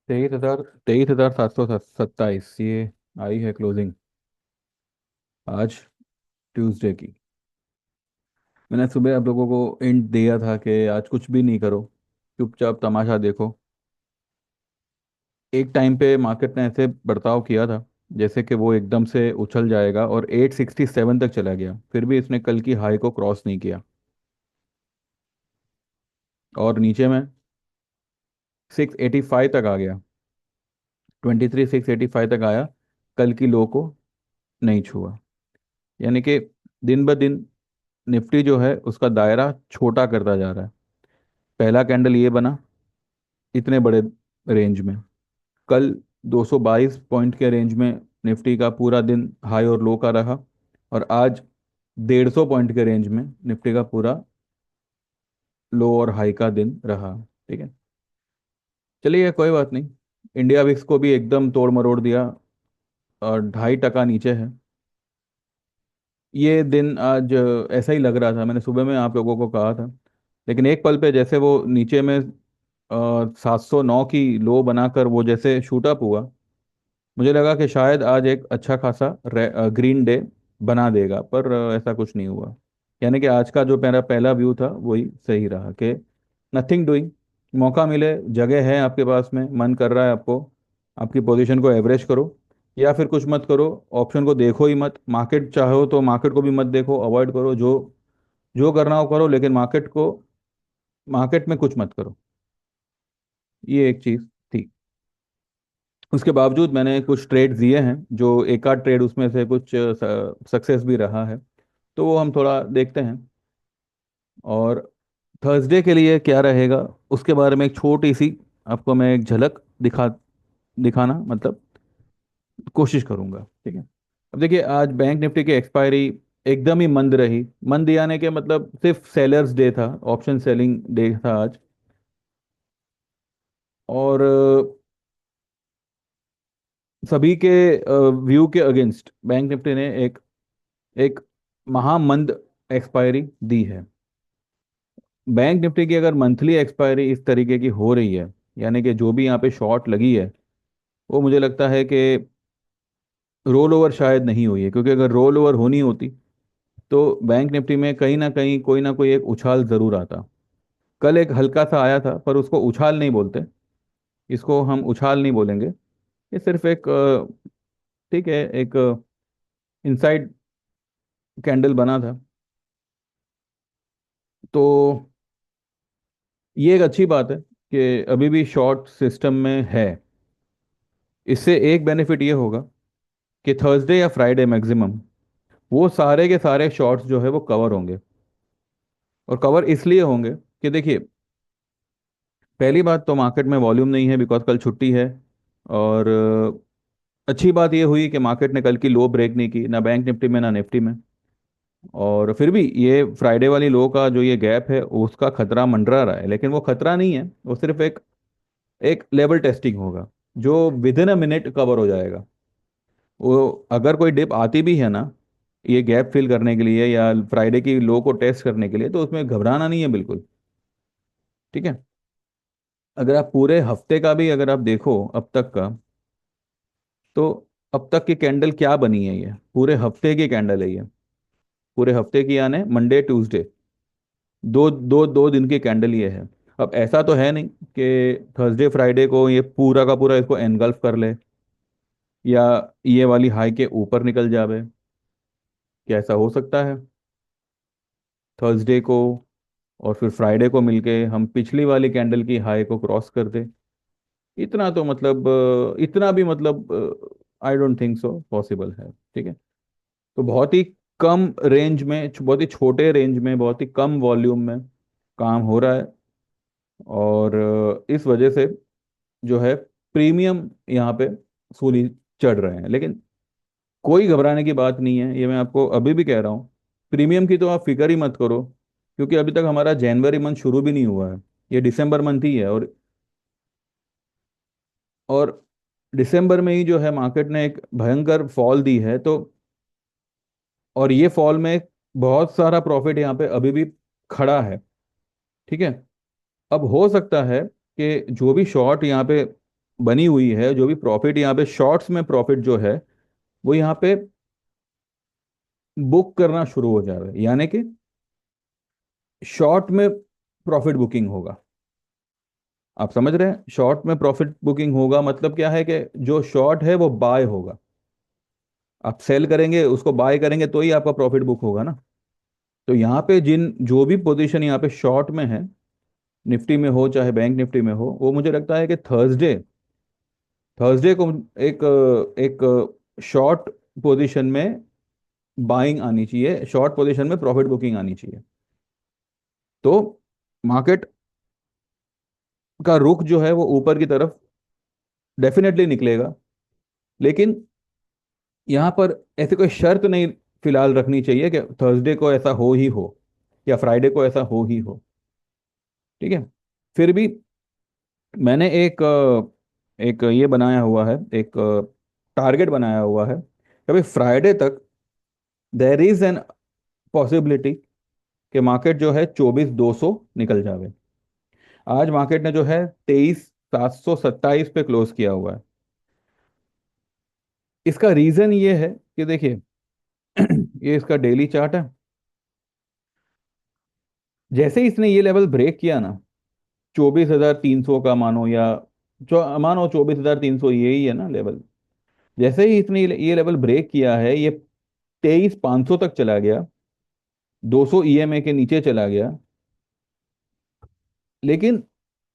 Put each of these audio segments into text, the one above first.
23,727 ये आई है क्लोजिंग आज, ट्यूसडे की। मैंने सुबह आप लोगों को इंट दिया था कि आज कुछ भी नहीं करो, चुपचाप तमाशा देखो। एक टाइम पे मार्केट ने ऐसे बर्ताव किया था जैसे कि वो एकदम से उछल जाएगा, और 867 तक चला गया, फिर भी इसने कल की हाई को क्रॉस नहीं किया, और नीचे में 685 तक आ गया। 23,685 तक आया, कल की लो को नहीं छुआ। यानी कि दिन ब दिन निफ्टी जो है उसका दायरा छोटा करता जा रहा है। पहला कैंडल ये बना इतने बड़े रेंज में, कल 222 पॉइंट के रेंज में निफ्टी का पूरा दिन हाई और लो का रहा, और आज 150 पॉइंट के रेंज में निफ्टी का पूरा लो और हाई का दिन रहा। ठीक है, चलिए कोई बात नहीं। इंडिया विक्स को भी एकदम तोड़ मरोड़ दिया, और 2.5% नीचे है। ये दिन आज ऐसा ही लग रहा था, मैंने सुबह में आप लोगों को कहा था, लेकिन एक पल पे जैसे वो नीचे में 709 की लो बनाकर वो जैसे शूट अप हुआ, मुझे लगा कि शायद आज एक अच्छा खासा ग्रीन डे बना देगा, पर ऐसा कुछ नहीं हुआ। यानी कि आज का जो मेरा पहला व्यू था वही सही रहा कि नथिंग डूइंग। मौका मिले, जगह है आपके पास में, मन कर रहा है आपको, आपकी पोजीशन को एवरेज करो, या फिर कुछ मत करो, ऑप्शन को देखो ही मत। मार्केट चाहो तो मार्केट को भी मत देखो, अवॉइड करो, जो जो करना हो करो, लेकिन मार्केट में कुछ मत करो। ये एक चीज़ थी। उसके बावजूद मैंने कुछ ट्रेड दिए हैं, जो एक आध ट्रेड उसमें से कुछ सक्सेस भी रहा है, तो वो हम थोड़ा देखते हैं। और थर्सडे के लिए क्या रहेगा उसके बारे में एक छोटी सी आपको मैं एक झलक दिखाना मतलब कोशिश करूंगा। ठीक है, अब देखिए आज बैंक निफ्टी की एक्सपायरी एकदम ही मंद रही। मंद यानी कि मतलब सिर्फ सेलर्स डे था, ऑप्शन सेलिंग डे था आज। और सभी के व्यू के अगेंस्ट बैंक निफ्टी ने एक एक महामंद एक्सपायरी दी है। बैंक निफ्टी की अगर मंथली एक्सपायरी इस तरीके की हो रही है, यानी कि जो भी यहाँ पे शॉर्ट लगी है, वो मुझे लगता है कि रोल ओवर शायद नहीं हुई है, क्योंकि अगर रोल ओवर होनी होती तो बैंक निफ्टी में कहीं ना कोई एक उछाल जरूर आता। कल एक हल्का सा आया था, पर उसको उछाल नहीं बोलते, इसको हम उछाल नहीं बोलेंगे। ये सिर्फ एक ठीक है, एक इनसाइड कैंडल बना था। तो ये एक अच्छी बात है कि अभी भी शॉर्ट सिस्टम में है। इससे एक बेनिफिट ये होगा कि थर्सडे या फ्राइडे मैक्सिमम वो सारे के सारे शॉर्ट्स जो है वो कवर होंगे। और कवर इसलिए होंगे कि देखिए, पहली बात तो मार्केट में वॉल्यूम नहीं है बिकॉज कल छुट्टी है। और अच्छी बात ये हुई कि मार्केट ने कल की लो ब्रेक नहीं की, ना बैंक निफ्टी में ना निफ्टी में। और फिर भी ये फ्राइडे वाली लो का जो ये गैप है उसका खतरा मंडरा रहा है, लेकिन वो खतरा नहीं है, वो सिर्फ एक एक लेवल टेस्टिंग होगा जो with in a minute cover हो जाएगा। वो अगर कोई डिप आती भी है ना, ये गैप फिल करने के लिए या फ्राइडे की लो को टेस्ट करने के लिए, तो उसमें घबराना नहीं है बिल्कुल। ठीक है, अगर आप पूरे हफ्ते का भी अगर आप देखो अब तक का, तो अब तक की कैंडल क्या बनी है, ये पूरे हफ्ते की कैंडल है ये। पूरे हफ्ते की यानी मंडे ट्यूसडे, दो दिन की कैंडल ये है। अब ऐसा तो है नहीं कि थर्सडे फ्राइडे को ये पूरा का पूरा इसको एनगल्फ कर ले, या ये वाली हाई के ऊपर निकल जावे। क्या ऐसा हो सकता है? थर्सडे को और फिर फ्राइडे को मिलके हम पिछली वाली कैंडल की हाई को क्रॉस कर दे? इतना तो मतलब इतना भी मतलब आई डोंट थिंक सो पॉसिबल है। ठीक है, तो बहुत ही कम रेंज में, बहुत ही छोटे रेंज में, बहुत ही कम वॉल्यूम में काम हो रहा है। और इस वजह से जो है प्रीमियम यहाँ पे सूली चढ़ रहे हैं, लेकिन कोई घबराने की बात नहीं है, ये मैं आपको अभी भी कह रहा हूँ। प्रीमियम की तो आप फिक्र ही मत करो, क्योंकि अभी तक हमारा जनवरी मंथ शुरू भी नहीं हुआ है, ये दिसंबर मंथ ही है। और दिसंबर में ही जो है मार्केट ने एक भयंकर फॉल दी है, तो और ये फॉल में बहुत सारा प्रॉफिट यहाँ पे अभी भी खड़ा है। ठीक है, अब हो सकता है कि जो भी शॉर्ट यहाँ पे बनी हुई है, जो भी प्रॉफिट यहाँ पे शॉर्ट्स में प्रॉफिट जो है, वो यहाँ पे बुक करना शुरू हो जाए, यानी कि शॉर्ट में प्रॉफिट बुकिंग होगा। आप समझ रहे हैं, शॉर्ट में प्रॉफिट बुकिंग होगा मतलब क्या है कि जो शॉर्ट है वो बाय होगा। आप सेल करेंगे, उसको बाय करेंगे तो ही आपका प्रॉफिट बुक होगा ना। तो यहाँ पे जिन जो भी पोजीशन यहाँ पे शॉर्ट में है, निफ्टी में हो चाहे बैंक निफ्टी में हो, वो मुझे लगता है कि थर्सडे थर्सडे को एक एक शॉर्ट पोजीशन में बाइंग आनी चाहिए, शॉर्ट पोजीशन में प्रॉफिट बुकिंग आनी चाहिए। तो मार्केट का रुख जो है वो ऊपर की तरफ डेफिनेटली निकलेगा। लेकिन यहाँ पर ऐसे कोई शर्त नहीं फिलहाल रखनी चाहिए कि थर्सडे को ऐसा हो ही हो या फ्राइडे को ऐसा हो ही हो। ठीक है। फिर भी मैंने एक ये बनाया हुआ है, एक टारगेट बनाया हुआ है, कभी फ्राइडे तक देर इज एन पॉसिबिलिटी कि मार्केट जो है 24,200 निकल जावे। आज मार्केट ने जो है 23,727 पे क्लोज किया हुआ है। इसका रीजन ये है कि देखिए ये इसका डेली चार्ट है। जैसे ही इसने ये लेवल ब्रेक किया ना, 24,300 का मानो, या जो मानो 24,300 यही है ना लेवल। जैसे ही इसने ये लेवल ब्रेक किया है, ये 23,500 तक चला गया, 200 ईएमए के नीचे चला गया। लेकिन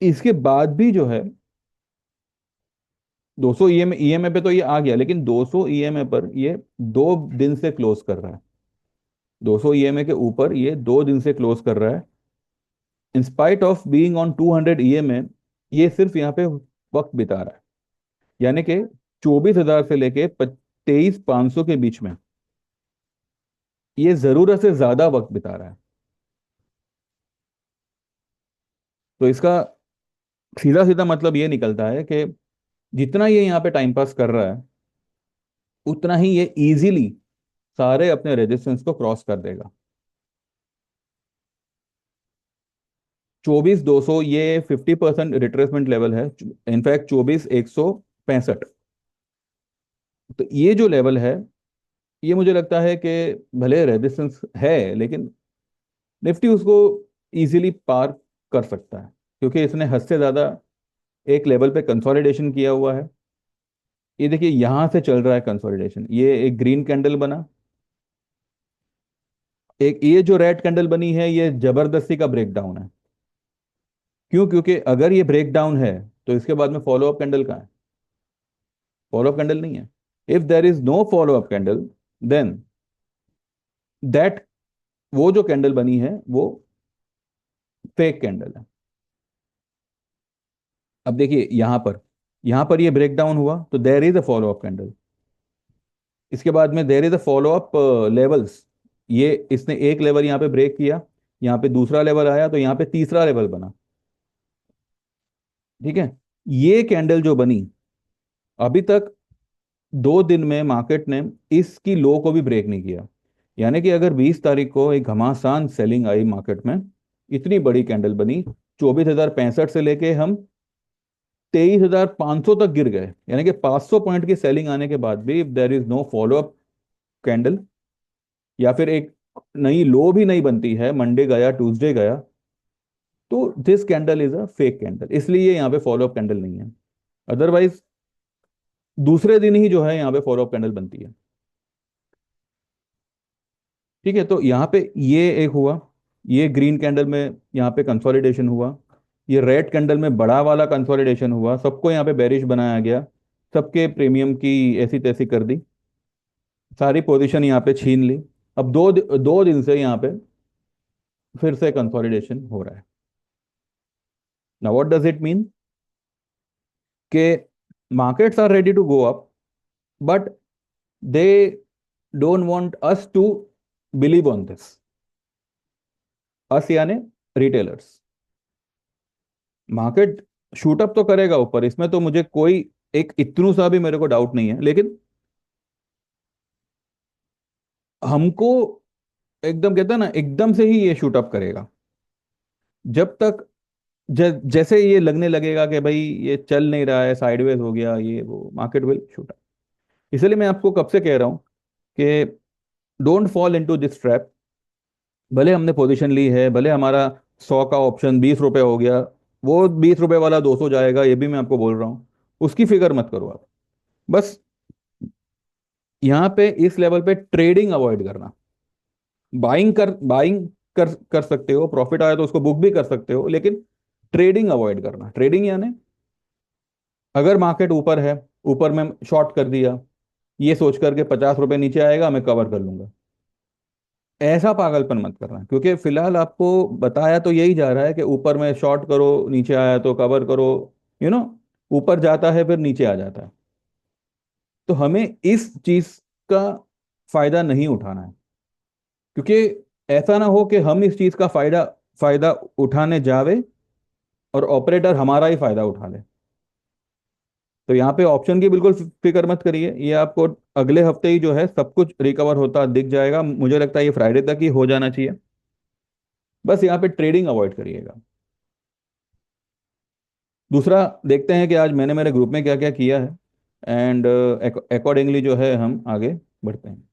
इसके बाद भी जो है 200 ईएमए पे तो ये आ गया, लेकिन 200 ईएमए पर ये 2 दिन से क्लोज कर रहा है। 200 ईएमए के ऊपर ये 2 दिन से क्लोज कर रहा है। In spite of being on 200 EMA, ये सिर्फ यहाँ पे वक्त बिता रहा है। यानी कि 24,000 से लेके 23,500 के बीच में ये जरूरत से ज्यादा वक्त बिता रहा है। तो इसका सीधा सीधा मतलब ये निकलता है कि जितना ये यहाँ पे टाइम पास कर रहा है, उतना ही ये इजीली सारे अपने रेजिस्टेंस को क्रॉस कर देगा। 24,200 ये 50% रिट्रेसमेंट लेवल है। इनफैक्ट 24,165, तो ये जो लेवल है, ये मुझे लगता है कि भले रेजिस्टेंस है, लेकिन निफ्टी उसको इजीली पार कर सकता है, क्योंकि इसने हद से ज्यादा एक लेवल पे कंसोलिडेशन किया हुआ है। ये देखिए यहां से चल रहा है कंसोलिडेशन, ये एक ग्रीन कैंडल बना, एक ये जो रेड कैंडल बनी है, ये जबरदस्ती का ब्रेकडाउन है। क्यों? क्योंकि अगर ये ब्रेकडाउन है तो इसके बाद में फॉलो अप कैंडल कहाँ है? फॉलो अप कैंडल नहीं है। If there is no follow up candle, then that वो जो कैंडल बनी है वो फेक कैंडल है। अब देखिए यहां पर ये ब्रेकडाउन हुआ तो there is a follow up candle. इसके बाद में there is a follow up levels. ये इसने एक लेवल यहाँ पे ब्रेक किया, यहाँ पे दूसरा लेवल आया, तो यहाँ पे तीसरा लेवल बना। ठीक है। ये कैंडल जो बनी, अभी तक 2 दिन में मार्केट ने इसकी लो को भी ब्रेक नहीं किया। यानी कि अगर 20 तारीख को एक घमासान सेलिंग आई मार्केट में, इतनी बड़ी कैंडल बनी, 24,065 से लेके हम 23,500 तक गिर गए, यानी कि 500 पॉइंट की सेलिंग आने के बाद भी if there is no follow up candle, या फिर एक नई लो भी नहीं बनती है, मंडे गया ट्यूसडे गया, तो this candle is a fake candle, इसलिए यहाँ पे फॉलो अप कैंडल नहीं है। अदरवाइज दूसरे दिन ही जो है यहाँ पे फॉलो अप कैंडल बनती है। ठीक है। तो यहाँ पे ये एक हुआ, ये ग्रीन कैंडल में यहाँ पे कंसोलिडेशन हुआ, ये रेड कैंडल में बड़ा वाला कंसोलिडेशन हुआ, सबको यहाँ पे बेरिश बनाया गया, सबके प्रीमियम की ऐसी तैसी कर दी, सारी पोजीशन यहाँ पे छीन ली। अब 2 दिन से यहाँ पे फिर से कंसोलिडेशन हो रहा है। Now what does it mean? कि markets are ready to go up, but they don't want us to believe on this. Us यानी रिटेलर्स। मार्केट शूट अप तो करेगा ऊपर, इसमें तो मुझे कोई एक इतनू सा भी मेरे को डाउट नहीं है, लेकिन हमको एकदम कहता है ना, एकदम से ही ये शूट अप करेगा। जब तक जैसे ये लगने लगेगा कि भाई ये चल नहीं रहा है, साइडवेज हो गया, ये वो, मार्केट विल शूट। इसलिए मैं आपको कब से कह रहा हूँ कि don't fall into this trap. भले हमने पोजीशन ली है, भले हमारा 100 का ऑप्शन 20 रुपए हो गया, वो 20 रुपए वाला 200 जाएगा, ये भी मैं आपको बोल रहा हूँ, उसकी फिक्र मत करो आप। बस यहाँ पे इस लेवल पे ट्रेडिंग अवॉइड करना। बाइंग कर सकते हो, प्रॉफिट आया तो उसको बुक भी कर सकते हो, लेकिन ट्रेडिंग अवॉइड करना। ट्रेडिंग यानी अगर मार्केट ऊपर है, ऊपर में शॉर्ट कर दिया, ये सोच करके 50 रुपए नीचे आएगा मैं कवर कर लूंगा, ऐसा पागलपन मत करना। क्योंकि फिलहाल आपको बताया तो यही जा रहा है कि ऊपर में शॉर्ट करो, नीचे आया तो कवर करो, यू नो ऊपर जाता है फिर नीचे आ जाता है। तो हमें इस चीज का फायदा नहीं उठाना है, क्योंकि ऐसा ना हो कि हम इस चीज का फायदा फायदा उठाने जावे और ऑपरेटर हमारा ही फायदा उठा ले। तो यहाँ पे ऑप्शन की बिल्कुल फिक्र मत करिए, ये आपको अगले हफ्ते ही जो है सब कुछ रिकवर होता दिख जाएगा। मुझे लगता है ये फ्राइडे तक ही हो जाना चाहिए। बस यहाँ पे ट्रेडिंग अवॉइड करिएगा। दूसरा देखते हैं कि आज मैंने मेरे ग्रुप में क्या क्या किया है, एंड अकॉर्डिंगली जो है हम आगे बढ़ते हैं।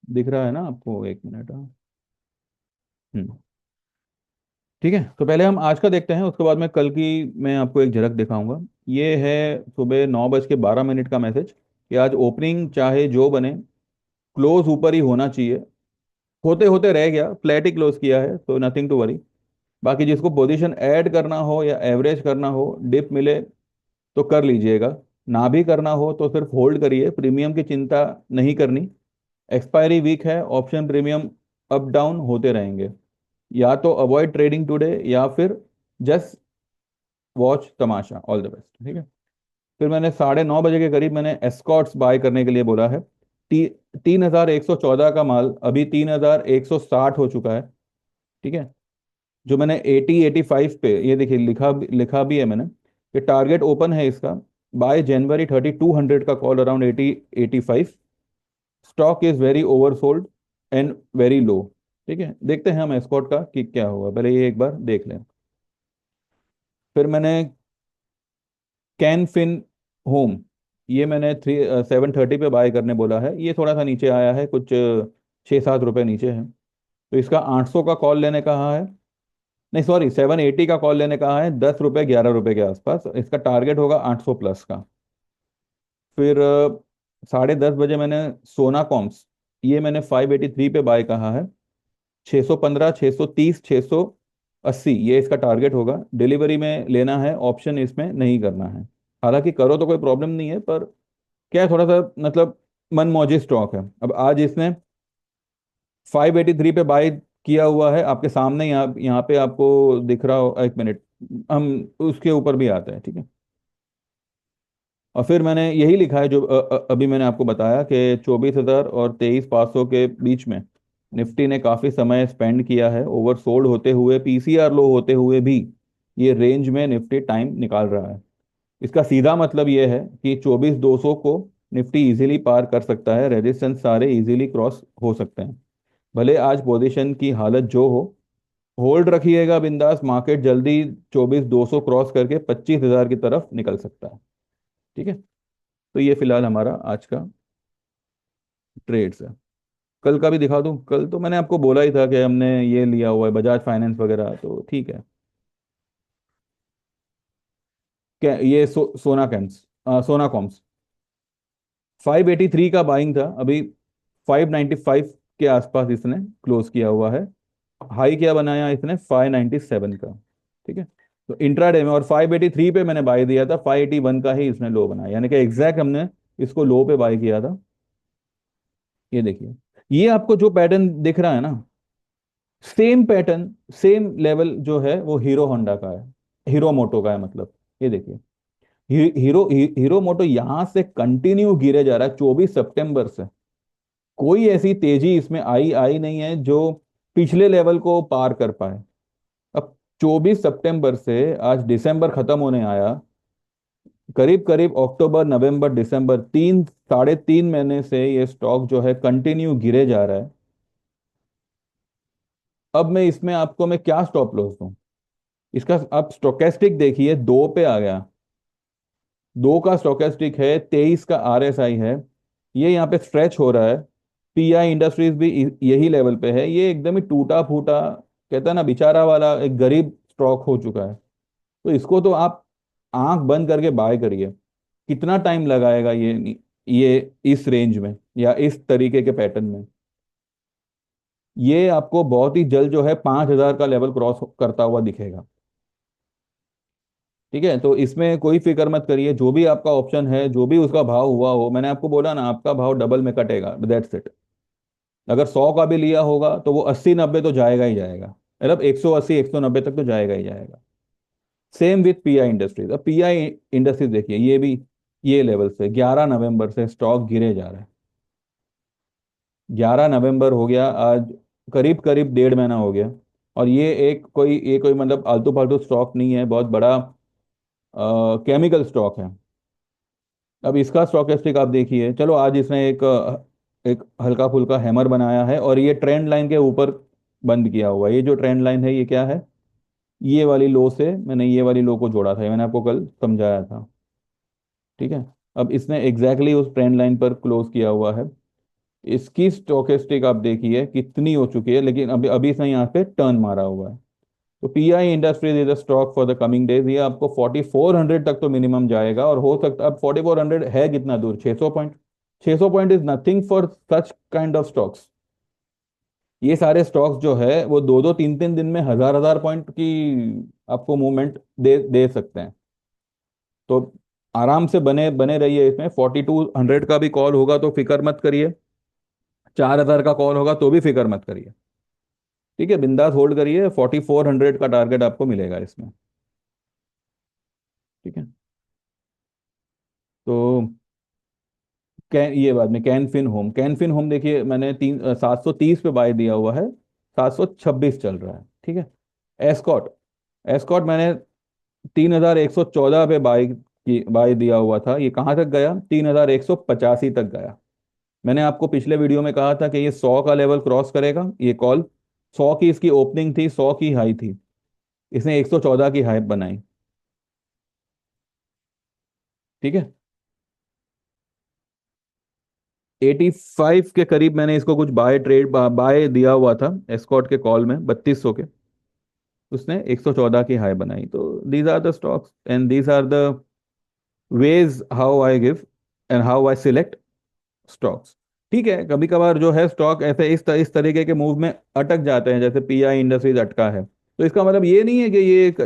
दिख रहा है ना आपको? एक मिनट, हाँ। हम्म। ठीक है, तो पहले हम आज का देखते हैं, उसके बाद में कल की मैं आपको एक झलक दिखाऊंगा। ये है सुबह 9:12 का मैसेज कि आज ओपनिंग चाहे जो बने, क्लोज ऊपर ही होना चाहिए। होते होते रह गया, फ्लैट ही क्लोज किया है, तो नथिंग टू वरी। बाकी जिसको पोजीशन ऐड करना हो या एवरेज करना हो, डिप मिले तो कर लीजिएगा, ना भी करना हो तो सिर्फ होल्ड करिए, प्रीमियम की चिंता नहीं करनी। एक्सपायरी वीक है, ऑप्शन प्रीमियम अप डाउन होते रहेंगे। या तो अवॉइड ट्रेडिंग टुडे, या फिर just watch Tamasha. All the best, ठीक है। फिर मैंने 9:30 बजे के करीब मैंने एस्कॉर्ट्स बाय करने के लिए बोला है। 3,114 का माल अभी 3,160 हो चुका है, ठीक है। जो मैंने 80-85 पे, ये देखिए लिखा भी है मैंने कि टारगेट ओपन है इसका बाय January 30, 200 का call around 80-85। Stock is very oversold and very low. ठीक है, देखते हैं हम एस्कॉर्ट का कि क्या होगा, पहले ये एक बार देख लें। फिर मैंने कैन फिन होम, ये मैंने 7:30 पे बाय करने बोला है। ये थोड़ा सा नीचे आया है, कुछ 6-7 रुपए नीचे है, तो इसका 800 का कॉल लेने कहा है। नहीं सॉरी, 780 का कॉल लेने कहा है, 10 रुपए 11 रुपए के आसपास इसका टारगेट होगा, 800 प्लस का। फिर 10:30 बजे मैंने सोना कॉम्स, ये मैंने 583 पे बाय कहा है। 615, 630, 680 ये इसका टारगेट होगा। डिलीवरी में लेना है, ऑप्शन इसमें नहीं करना है। हालांकि करो तो कोई प्रॉब्लम नहीं है, पर क्या है, थोड़ा सा मतलब मनमौजी स्टॉक है। अब आज इसने 583 पे बाय किया हुआ है, आपके सामने यहाँ पे आपको दिख रहा हो। एक मिनट, हम उसके ऊपर भी आते हैं, ठीक है। और फिर मैंने यही लिखा है जो अभी मैंने आपको बताया कि 24,000 और 23,500 के बीच में निफ्टी ने काफ़ी समय स्पेंड किया है, ओवरसोल्ड होते हुए, पीसीआर लो होते हुए भी ये रेंज में निफ्टी टाइम निकाल रहा है। इसका सीधा मतलब ये है कि 24,200 को निफ्टी इजीली पार कर सकता है, रेजिस्टेंस सारे इजीली क्रॉस हो सकते हैं। भले आज पोजीशन की हालत जो हो, होल्ड रखिएगा बिंदास, मार्केट जल्दी 24,200 क्रॉस करके 25,000 की तरफ निकल सकता है, ठीक है। तो ये फिलहाल हमारा आज का ट्रेड्स है। कल का भी दिखा दूं? कल तो मैंने आपको बोला ही था कि हमने ये लिया हुआ है बजाज फाइनेंस वगैरह, तो ठीक है। क्या ये सोना कैम्स, सोना कॉम्स 583 का बाइंग था, अभी 595 के आसपास इसने क्लोज किया हुआ है। हाई क्या बनाया इसने? 597 का, ठीक है। तो इंट्राडे में, और 583 पे मैंने बाय दिया था, 581 का ही इसने लो बनाया, यानी कि एग्जैक्ट हमने इसको लो पे बाय किया था। ये देखिए, ये आपको जो पैटर्न दिख रहा है ना, सेम पैटर्न, सेम लेवल जो है वो हीरो होंडा का है, हीरो मोटो का है मतलब। ये देखिए, हीरो मोटो यहां से कंटिन्यू गिरे जा रहा है 24 सितंबर से। कोई ऐसी तेजी इसमें आई आई नहीं है जो पिछले लेवल को पार कर पाए। अब 24 सितंबर से आज दिसंबर खत्म होने आया, करीब करीब अक्टूबर नवंबर दिसंबर, 3 साढ़े 3 महीने से ये स्टॉक जो है कंटिन्यू गिरे जा रहा है। अब मैं इसमें आपको मैं क्या स्टॉप लॉस दूं? इसका आप स्टोकेस्टिक देखिए, 2 पे आ गया। 2 का स्टोकेस्टिक है, 23 का आरएसआई है। ये यहाँ पे स्ट्रेच हो रहा है। पीआई इंडस्ट्रीज भी यही लेवल पे है। ये एकदम ही टूटा फूटा, कहता है ना, बेचारा वाला एक गरीब स्टॉक हो चुका है। तो इसको तो आप आंख बंद करके बाय करिए। कितना टाइम लगाएगा ये इस रेंज में या इस तरीके के पैटर्न में? ये आपको बहुत ही जल्द जो है 5,000 का लेवल क्रॉस करता हुआ दिखेगा। ठीक है, तो इसमें कोई फिक्र मत करिए। जो भी आपका ऑप्शन है, जो भी उसका भाव हुआ हो, मैंने आपको बोला ना, आपका भाव डबल में कटेगा, दैट्स इट। अगर 100 का भी लिया होगा तो वो 80 90 तो जाएगा ही जाएगा, मतलब 180 190 तक तो जाएगा ही जाएगा। Same with pi industries. अब पीआई इंडस्ट्रीज देखिए, ये भी ये लेवल से 11 नवंबर से स्टॉक गिरे जा रहा है। 11 नवंबर हो गया आज, करीब करीब 1.5 महीना हो गया। और ये कोई मतलब आलतू फालतू स्टॉक नहीं है, बहुत बड़ा केमिकल स्टॉक है। अब इसका स्टॉकेस्टिक आप देखिए, चलो आज इसने एक हल्का फुल्का हैमर बनाया है और ये ट्रेंड लाइन के ऊपर बंद किया हुआ है। ये जो ट्रेंड लाइन है, ये क्या है? ये वाली लो से मैंने ये वाली लो को जोड़ा था, ये मैंने आपको कल समझाया था। ठीक है, अब इसने एग्जैक्टली उस ट्रेंड लाइन पर क्लोज किया हुआ है। इसकी स्टोकेस्टिक आप देखिए कितनी हो चुकी है, लेकिन अभी अभी इसने यहाँ पे टर्न मारा हुआ है। तो pi industries is a stock for the coming days. ये आपको 4400 तक तो मिनिमम जाएगा, और हो सकता, अब 4400 है कितना दूर? 600 point. 600 point is nothing for such kind of stocks. ये सारे स्टॉक्स जो है वो 2 2 3 3 दिन में 1,000 1,000 पॉइंट की आपको मूवमेंट दे दे सकते हैं। तो आराम से बने बने रहिए इसमें। 4200 का भी कॉल होगा तो फिक्र मत करिए, 4,000 का कॉल होगा तो भी फिक्र मत करिए। ठीक है, बिंदास होल्ड करिए, 4400 का टारगेट आपको मिलेगा इसमें। ठीक है, तो ये बाद में कैनफिन होम देखिए, मैंने 730 पे बाय दिया हुआ है, 726 चल रहा है। ठीक है, एस्कॉट एस्कॉट मैंने 3,114 पे बाय दिया हुआ था। ये कहाँ तक गया? 3,185 तक गया। मैंने आपको पिछले वीडियो में कहा था कि ये 100 का लेवल क्रॉस करेगा। ये कॉल, 100 की इसकी ओपनिंग थी, 100 की हाई थी, इसने 114 की हाई बनाई। ठीक है, 85 के करीब मैंने इसको कुछ बाय दिया हुआ था एस्कॉट के कॉल में, 3200 के। उसने 114 की हाई बनाई। तो these are the stocks and these are the ways how I give and how I select stocks. ठीक है, कभी कभार जो है स्टॉक ऐसे इस तरीके के मूव में अटक जाते हैं, जैसे पीआई इंडस्ट्रीज अटका है। तो इसका मतलब ये नहीं है कि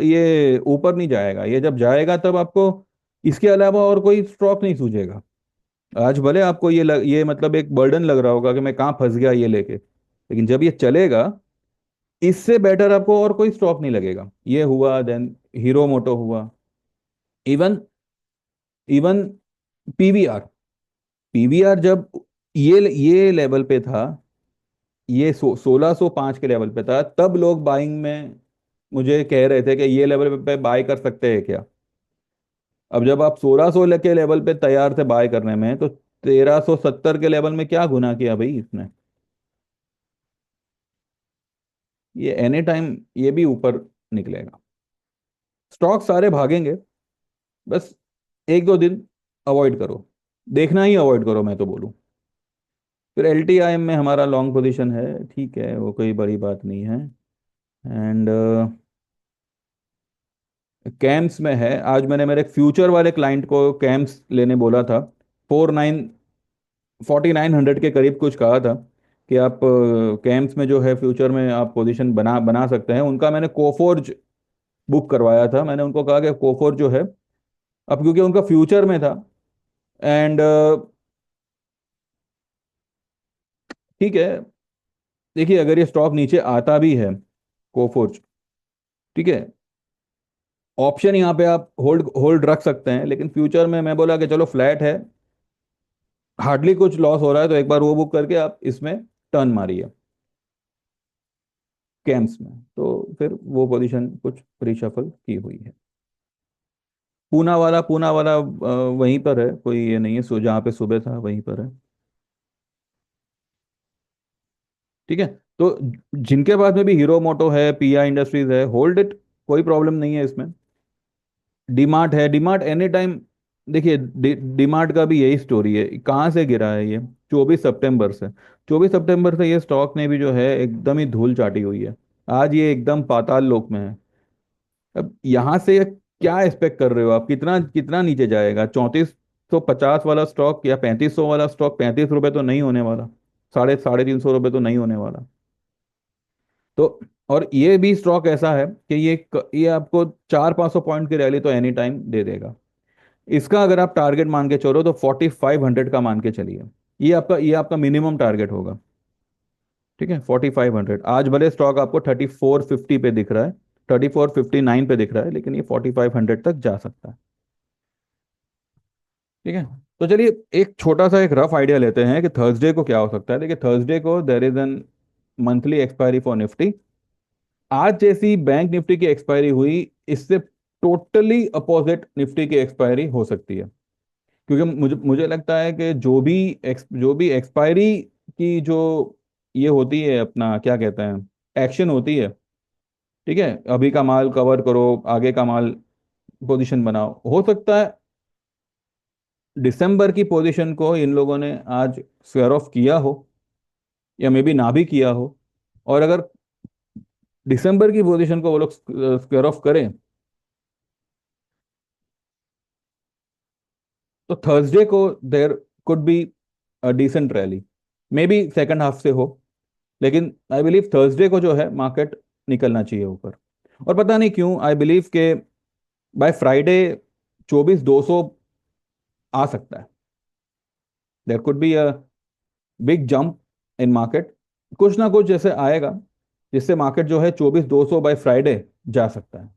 ये ऊपर नहीं जाएगा। ये जब जाएगा तब आपको इसके अलावा और कोई स्टॉक नहीं सूझेगा। आज भले आपको ये मतलब एक बर्डन लग रहा होगा कि मैं कहाँ फंस गया ये लेके, लेकिन जब ये चलेगा, इससे बेटर आपको और कोई स्टॉक नहीं लगेगा। ये हुआ, देन हीरो मोटो हुआ, इवन इवन पीवीआर। पीवीआर जब ये लेवल पे था, ये 1605 के लेवल पे था, तब लोग बाइंग में मुझे कह रहे थे कि ये लेवल पे बाय कर सकते हैं क्या। अब जब आप 1600 के लेवल पे तैयार थे बाय करने में, तो 1370 के लेवल में क्या गुनाह किया भाई इसने? ये एनी टाइम ये भी ऊपर निकलेगा। स्टॉक सारे भागेंगे, बस 1 2 दिन अवॉइड करो, देखना ही अवॉइड करो, मैं तो बोलूँ। फिर एलटीआई में हमारा लॉन्ग पोजीशन है, ठीक है, वो कोई बड़ी बात नहीं है। एंड कैम्स में है, आज मैंने मेरे फ्यूचर वाले क्लाइंट को कैम्स लेने बोला था। 4900 के करीब कुछ कहा था कि आप कैम्स में जो है फ्यूचर में आप पोजीशन बना बना सकते हैं। उनका मैंने कोफोर्ज बुक करवाया था। मैंने उनको कहा कि कोफोर्ज जो है, अब क्योंकि उनका फ्यूचर में था, एंड ठीक है, देखिए अगर ये स्टॉक नीचे आता भी है, कोफोर्ज, ठीक है, ऑप्शन यहाँ पे आप होल्ड होल्ड रख सकते हैं। लेकिन फ्यूचर में मैं बोला कि चलो फ्लैट है, हार्डली कुछ लॉस हो रहा है, तो एक बार वो बुक करके आप इसमें टर्न मारिए। कैंप्स में, तो फिर वो पोजीशन कुछ रिशफल की हुई है। पूना वाला वहीं पर है, कोई ये नहीं है, सो जहाँ पे सुबह था वहीं पर है। ठीक है। तो जिनके पास में भी हीरो मोटो है, पीआई इंडस्ट्रीज है, होल्ड इट, कोई प्रॉब्लम नहीं है इसमें। डीमार्ट है, डीमार्ट एनी टाइम। देखिए डीमार्ट का भी यही स्टोरी है, कहाँ से गिरा है ये? 24 सितंबर से। 24 सितंबर से ये स्टॉक ने भी जो है एकदम ही धूल चाटी हुई है। आज ये एकदम पाताल लोक में है। अब यहाँ से क्या एक्सपेक्ट कर रहे हो आप? कितना कितना नीचे जाएगा? 3450 वाला स्टॉक या 3500 वाला स्टॉक 35 रुपए तो नहीं होने वाला। साढ़े साढ़े 300 रुपये तो नहीं होने वाला। तो और ये भी स्टॉक ऐसा है कि ये आपको 400-500 पॉइंट की रैली तो एनी टाइम दे देगा। इसका अगर आप टारगेट मान के चलो तो 4500 का मान के चलिए। ये आपका मिनिमम टारगेट होगा। ठीक है, 4500। आज भले स्टॉक आपको 3450 पे दिख रहा है, 3459 पे दिख रहा है, लेकिन ये 4500 तक जा सकता है। ठीक है। तो चलिए एक छोटा सा एक रफ आइडिया लेते हैं कि थर्सडे को क्या हो सकता है। देखिए थर्सडे को there is an monthly expiry for Nifty. आज जैसी बैंक निफ्टी की एक्सपायरी हुई, इससे टोटली अपोजिट निफ्टी की एक्सपायरी हो सकती है। क्योंकि मुझे मुझे लगता है कि जो भी एक्सपायरी की जो ये होती है, अपना क्या कहते हैं, एक्शन होती है। ठीक है, अभी का माल कवर करो, आगे का माल पोजीशन बनाओ, हो सकता है दिसंबर की पोजीशन को इन लोगों ने आज स्क्वेयर ऑफ किया हो, या मे बी ना भी किया हो। और अगर दिसंबर की पोजीशन को वो लोग स्क्वेयर ऑफ करें, तो थर्सडे को there could be a decent rally. Maybe second half से हो, लेकिन आई बिलीव थर्सडे को जो है मार्केट निकलना चाहिए ऊपर। और पता नहीं क्यों आई बिलीव के बाय फ्राइडे 24,200 आ सकता है। देर could be a big jump in market. कुछ ना कुछ जैसे आएगा, जिससे मार्केट जो है 24,200 बाय फ्राइडे जा सकता है।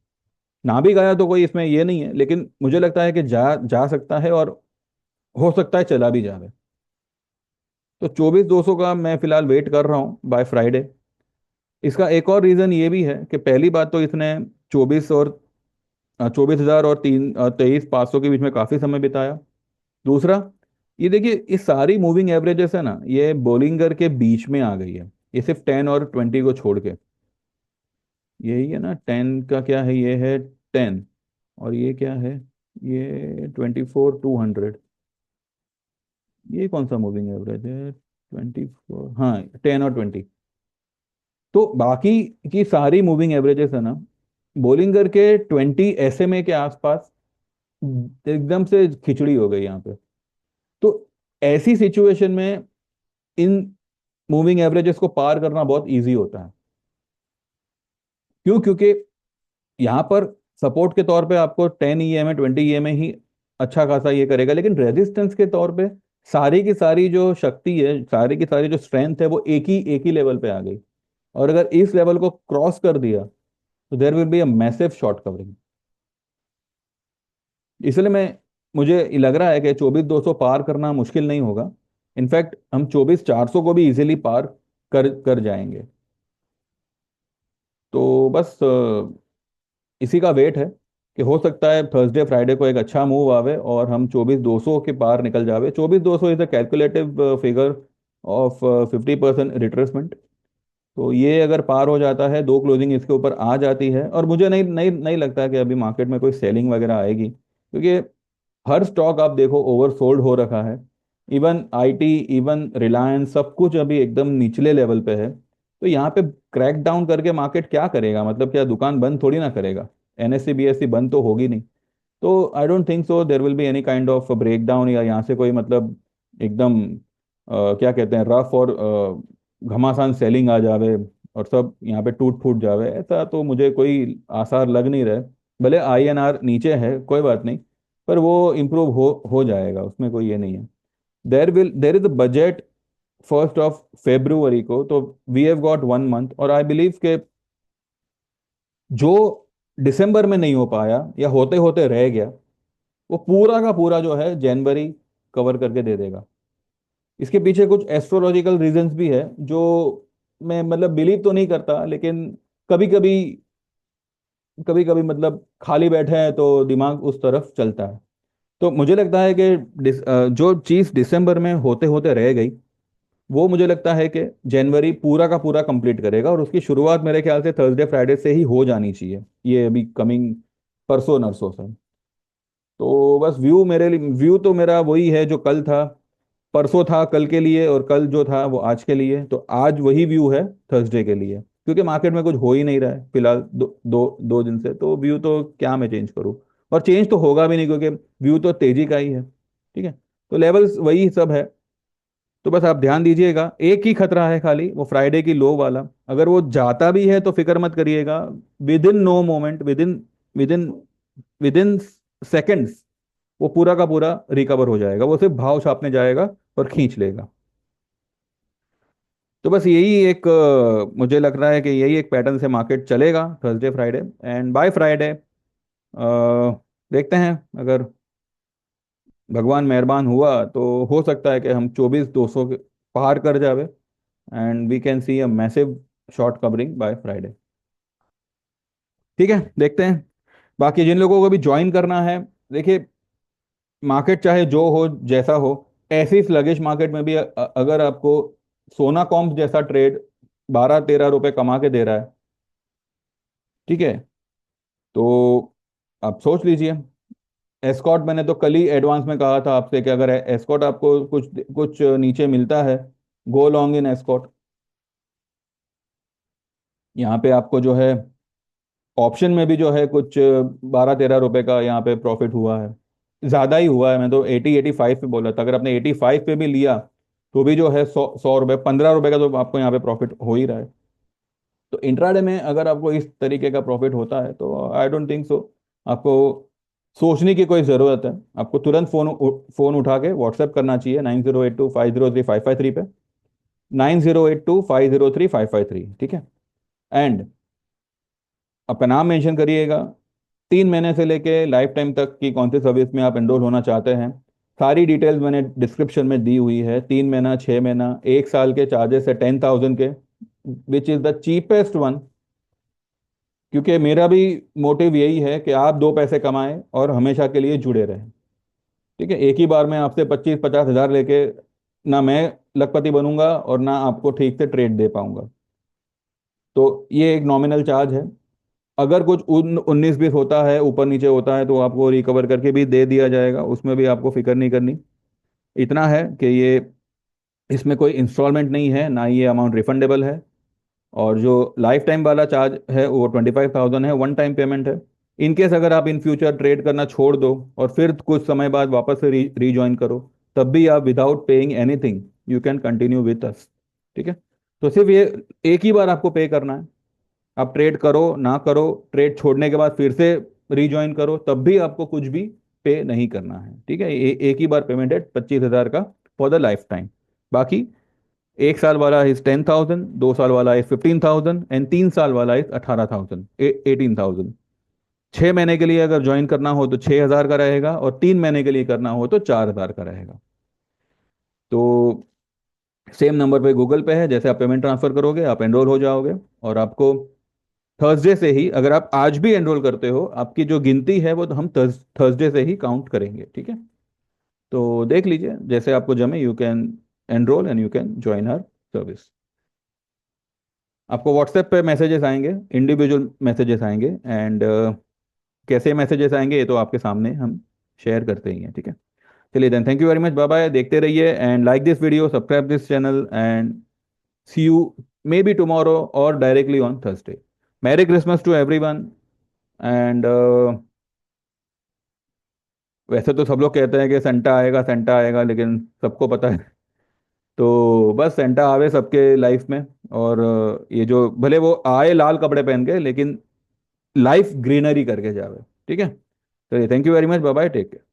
ना भी गया तो कोई इसमें ये नहीं है, लेकिन मुझे लगता है कि जा जा सकता है, और हो सकता है चला भी जाए। तो 24,200 का मैं फिलहाल वेट कर रहा हूँ बाय फ्राइडे। इसका एक और रीजन ये भी है कि पहली बात तो इसने 24,000 और 23,500 के बीच में काफी समय बिताया। दूसरा, ये देखिए इस सारी मूविंग एवरेजेस है ना, ये बोलिंगर के बीच में आ गई है। ये सिर्फ 10 और 20 को छोड़ के। यही है ना, 10 का क्या है, ये है 10। और ये क्या है, ये 24,200। ये कौन सा मूविंग एवरेज है? 24, हाँ, 10 और 20। तो बाकी की सारी मूविंग एवरेजेस है ना, बोलिंगर के 20 SMA के आसपास एकदम से खिचड़ी हो गई यहाँ पे। तो ऐसी सिचुएशन में इन मूविंग एवरेजेस को पार करना बहुत इजी होता है। क्यों? क्योंकि यहाँ पर सपोर्ट के तौर पे आपको 10 EMA 20 EMA ही अच्छा खासा ये करेगा, लेकिन रेजिस्टेंस के तौर पे सारी की सारी जो शक्ति है, सारी की सारी जो स्ट्रेंथ है, वो एक ही लेवल पे आ गई। और अगर इस लेवल को क्रॉस कर दिया तो there will be a massive short covering. इसलिए मुझे लग रहा है कि 24,200 पार करना मुश्किल नहीं होगा। इनफैक्ट हम 24,400 को भी इजीली पार कर कर जाएंगे। तो बस इसी का वेट है कि हो सकता है थर्सडे फ्राइडे को एक अच्छा मूव आवे और हम 24,200 के पार निकल जावे। 24,200 is a calculative figure of 50% retracement. तो ये अगर पार हो जाता है, दो क्लोजिंग इसके ऊपर आ जाती है, और मुझे नहीं नहीं नहीं लगता कि अभी मार्केट में कोई सेलिंग वगैरह आएगी, क्योंकि हर स्टॉक आप देखो ओवरसोल्ड हो रखा है। इवन आईटी, इवन रिलायंस, सब कुछ अभी एकदम निचले लेवल पे है। तो यहाँ पे क्रैक डाउन करके मार्केट क्या करेगा? मतलब क्या दुकान बंद थोड़ी ना करेगा? एनएससी बीएससी बंद तो होगी नहीं। तो I don't think so there will be any kind of breakdown, या यहाँ से कोई मतलब एकदम क्या कहते हैं, रफ और घमासान सेलिंग आ जावे और सब यहाँ पे टूट फूट जावे। ऐसा तो मुझे कोई आसार लग नहीं रहे। भले आईएनआर नीचे है, कोई बात नहीं, पर वो इम्प्रूव हो जाएगा, उसमें कोई ये नहीं है। There is a budget 1 February को, तो वी हैव गॉट 1 मंथ, और आई बिलीव के जो दिसंबर में नहीं हो पाया या होते होते रह गया, वो पूरा का पूरा जो है जनवरी कवर करके दे देगा। इसके पीछे कुछ एस्ट्रोलॉजिकल रीजंस भी है, जो मैं मतलब बिलीव तो नहीं करता, लेकिन कभी कभी, कभी कभी मतलब खाली बैठे हैं तो दिमाग उस तरफ चलता है। तो मुझे लगता है कि जो चीज़ दिसंबर में होते होते रह गई, वो मुझे लगता है कि जनवरी पूरा का पूरा कंप्लीट करेगा, और उसकी शुरुआत मेरे ख्याल से थर्सडे फ्राइडे से ही हो जानी चाहिए, ये अभी कमिंग परसों नरसों से। तो बस व्यू मेरे लिए, व्यू तो मेरा वही है जो कल था, परसों था कल के लिए, और कल जो था वो आज के लिए, तो आज वही व्यू है थर्सडे के लिए, क्योंकि मार्केट में कुछ हो ही नहीं रहा है फिलहाल दो दिन से, तो व्यू तो क्या मैं चेंज करूँ, और चेंज तो होगा भी नहीं क्योंकि व्यू तो तेजी का ही है। ठीक है, तो लेवल्स वही सब है। तो बस आप ध्यान दीजिएगा, एक ही खतरा है खाली, वो फ्राइडे की लो वाला। अगर वो जाता भी है तो फिक्र मत करिएगा, within no moment, within within seconds वो पूरा का पूरा रिकवर हो जाएगा, वो सिर्फ भाव छापने जाएगा और खींच लेगा। तो बस यही एक मुझे लग रहा है कि यही एक पैटर्न से मार्केट चलेगा Thursday Friday, and by Friday देखते हैं, अगर भगवान मेहरबान हुआ तो हो सकता है कि हम 24,200 के पार कर जावे, and we can see a massive short covering by Friday. ठीक है, देखते हैं। बाकी जिन लोगों को भी ज्वाइन करना है, देखिए, मार्केट चाहे जो हो जैसा हो, ऐसी स्लगिश मार्केट में भी अगर आपको सोना कॉम्प जैसा ट्रेड 12-13 रुपए कमा के दे रहा है, ठीक है, तो आप सोच लीजिए। एस्कॉट मैंने तो कल ही एडवांस में कहा था आपसे कि अगर एस्कॉट आपको कुछ कुछ नीचे मिलता है, गो लॉन्ग इन एस्कॉट। यहाँ पे आपको जो है ऑप्शन में भी जो है कुछ 12-13 रुपए का यहाँ पे प्रॉफिट हुआ है, ज़्यादा ही हुआ है। मैं तो 80-85 पे बोला था, अगर आपने 85 पे भी लिया तो भी जो है 100-100 रुपये, 15 रुपए का तो आपको यहाँ पे प्रॉफिट हो ही रहा है। तो इंट्राडे में अगर आपको इस तरीके का प्रॉफिट होता है तो आई डोंट थिंक सो आपको सोचने की कोई ज़रूरत है। आपको तुरंत फ़ोन उठा के व्हाट्सएप करना चाहिए 9082503553 पे, 9082503553, ठीक है। एंड आपका नाम मेंशन करिएगा, 3 महीने से लेके लाइफ टाइम तक की कौन सी सर्विस में आप एनरोल होना चाहते हैं। सारी डिटेल्स मैंने डिस्क्रिप्शन में दी हुई है, 3 महीना, 6 महीना, 1 साल के चार्जेस है 10,000 के, which is the cheapest one. क्योंकि मेरा भी मोटिव यही है कि आप 2 पैसे कमाएं और हमेशा के लिए जुड़े रहें। ठीक है, एक ही बार में आपसे 25-50 हज़ार लेके ना मैं लखपति बनूंगा और ना आपको ठीक से ट्रेड दे पाऊंगा। तो ये एक नॉमिनल चार्ज है। अगर कुछ 19-20 होता है, ऊपर नीचे होता है, तो आपको रिकवर करके भी दे दिया जाएगा, उसमें भी आपको फिक्र नहीं करनी। इतना है कि ये, इसमें कोई इंस्टॉलमेंट नहीं है, ना ये अमाउंट रिफंडेबल है। और जो लाइफ टाइम वाला चार्ज है वो 25,000 है, वन टाइम पेमेंट है। इनकेस अगर आप इन फ्यूचर ट्रेड करना छोड़ दो और फिर कुछ समय बाद वापस से रीज्वाइन करो, तब भी आप without paying anything you can continue with us. ठीक है, तो सिर्फ ये एक ही बार आपको पे करना है। आप ट्रेड करो ना करो, ट्रेड छोड़ने के बाद फिर से रीज्वाइन करो, तब भी आपको कुछ भी पे नहीं करना है। ठीक है, एक ही बार पेमेंट है 25,000 का फॉर द लाइफ टाइम। बाकी 1 साल वाला इज 10,000, 2 साल वाला इज 15,000, एंड 3 साल वाला इज 18,000, 18,000। 6 महीने के लिए अगर ज्वाइन करना हो तो 6,000 का रहेगा, और 3 महीने के लिए करना हो तो 4,000 का रहेगा। तो सेम नंबर पे गूगल पे है, जैसे आप पेमेंट ट्रांसफर करोगे आप एनरोल हो जाओगे। और आपको थर्सडे से ही, अगर आप आज भी एनरोल करते हो, आपकी जो गिनती है वो तो हम थर्सडे से ही काउंट करेंगे। ठीक है, तो देख लीजिए जैसे आपको जमे, you can enrol and you can join our service. आपको व्हाट्सएप पे मैसेजेस आएंगे, इंडिविजुअल मैसेजेस आएंगे, एंड कैसे मैसेजेस आएंगे ये तो आपके सामने हम शेयर करते ही हैं। ठीक है, चलिए then, thank you very much, bye bye, देखते रहिए, and like this video, subscribe this channel, and see you maybe tomorrow और directly on Thursday. Merry Christmas to everyone. And वैसे तो सब लोग कहते हैं कि सेंटा आएगा, सेंटा आएगा, लेकिन सबको पता है तो बस सेंटा आवे सबके लाइफ में। और ये जो भले वो आए लाल कपड़े पहन के, लेकिन लाइफ ग्रीनरी करके जावे। ठीक है, चलिए, thank you very much, bye bye, take care.